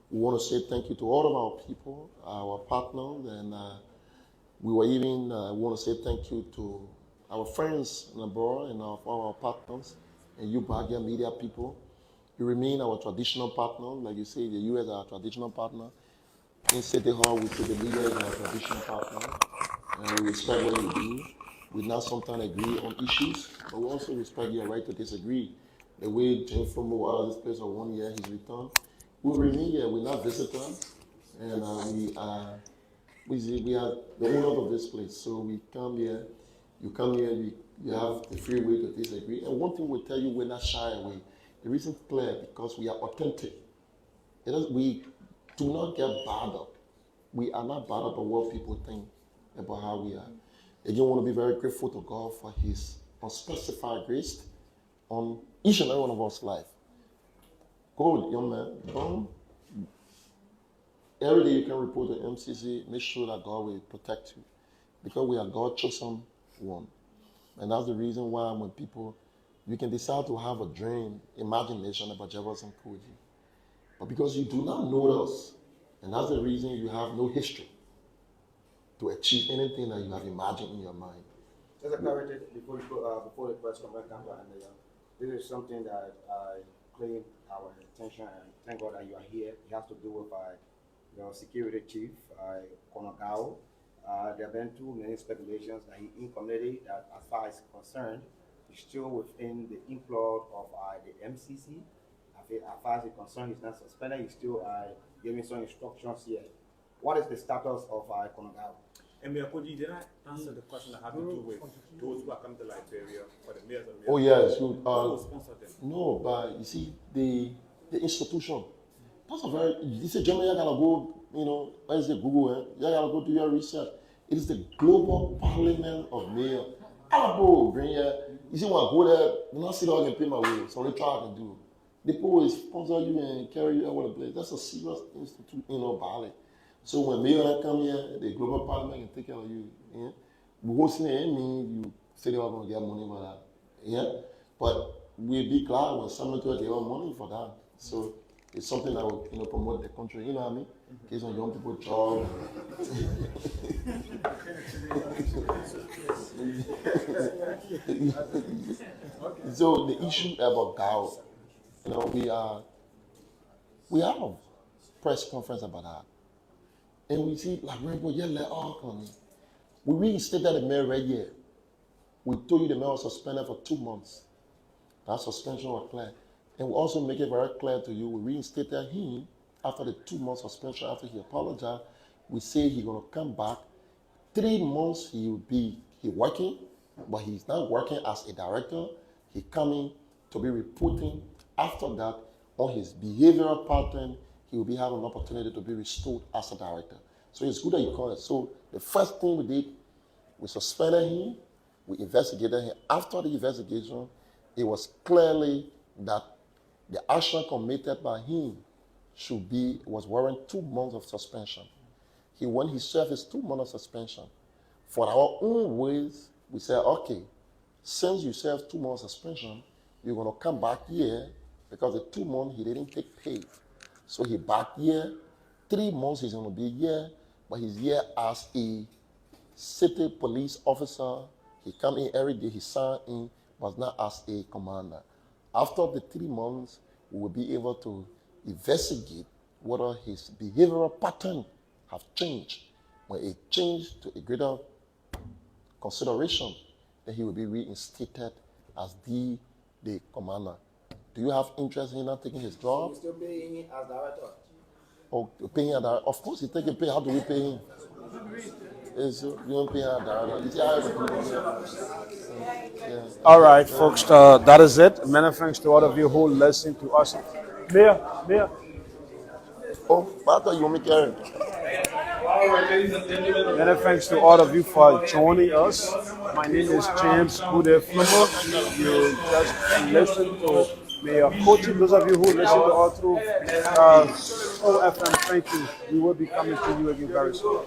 [SPEAKER 2] we want to say thank you to all of our people, our partners, and we want to say thank you to our friends abroad and our partners, and you back here, media people. You remain our traditional partner, like you say, the U.S. is our traditional partner. In City Hall, we say the media is our traditional partner, and we respect what you do. We now sometimes agree on issues, but we also respect your right to disagree. The way James Flomo was out of this place for 1 year, he's returned. We remain here, we're not visitors, and we are the owners of this place. So we come here, you come here, you have the free way to disagree. And one thing we'll tell you, we're not shy away. The reason is clear, because we are authentic. We do not get bothered up. We are not bothered by what people think about how we are. Again, I want to be very grateful to God for his unspecified grace on each and every one of us life. Go, young man, don't. Every day you can report to MCC, make sure that God will protect you, because we are God's chosen one. And that's the reason why when you can decide to have a dream, imagination about Jefferson KOIJEE. But because you do not know us, and that's the reason you have no history to achieve anything that you have imagined in your mind.
[SPEAKER 5] Just a clarity before the press conference comes and this is something that claimed our attention, and thank God that you are here. It has to do with your security chief, KOIJEE. There have been too many speculations that he in committee that, as far as concerned, is still within the employ of the MCC. As far as he's concerned, he's not suspended. He's still giving some instructions here. What is the status of KOIJEE?
[SPEAKER 9] And Mayor KOIJEE, did I answer the question that had to do with those who are coming to Liberia for the mayors of
[SPEAKER 2] Oh yes,
[SPEAKER 9] who will sponsor them?
[SPEAKER 2] no, but you see the institution. That's a very. You say, Germany, you gotta go. Where is the Google? You gotta go do your research. It is the Global Parliament of Mayor. I go bring here. You see, when I go there, you not sit down and pay my way. So they try to do. The people will sponsor you and carry you over the place. That's a serious institute, Bali. So when Mayor come here, the Global Parliament can take care of you. Yeah? We hosting it, mean you say they are going to get money for that. Yeah? But we'll be glad when someone to get money for that. So it's something that will promote the country. You know what I mean? In case of young people job. So the issue about GAO, we have a press conference about that. And we see like Rainbow coming. We reinstated the mayor right here. We told you the mayor was suspended for 2 months. That suspension was clear. And we also make it very clear to you, we reinstated him after the 2 months suspension, after he apologized. We say he's gonna come back. 3 months he will be working, but he's not working as a director. He's coming to be reporting after that on his behavioral pattern. He will be having an opportunity to be restored as a director. So it's good that you call it. So the first thing we did, we suspended him, we investigated him. After the investigation, it was clearly that the action committed by him was warrant 2 months of suspension. When he served his 2 months of suspension, for our own ways, we said, okay, since you served 2 months suspension, you're gonna come back here, because the 2 months he didn't take pay. So he back here, 3 months he's gonna be here, but he's here as a city police officer. He come in every day, he sign in, but not as a commander. After the 3 months, we will be able to investigate whether his behavioral pattern have changed. when it changed to a greater consideration, then he will be reinstated as the commander. Do you have interest in not taking his job?
[SPEAKER 5] We're still paying him as director.
[SPEAKER 2] Oh, paying him? Of course, he take a pay. How do we pay him? You don't pay him director. You see how yeah.
[SPEAKER 6] All right, folks, that is it. Many thanks to all of you who listened to us. Mayor.
[SPEAKER 2] Oh, I thought you want me carrying.
[SPEAKER 6] Many thanks to all of you for joining us. My name is James KOIJEE. You just listened to Mayor KOIJEE. Those of you who listen to all through OFM, thank you. We will be coming to you again very soon.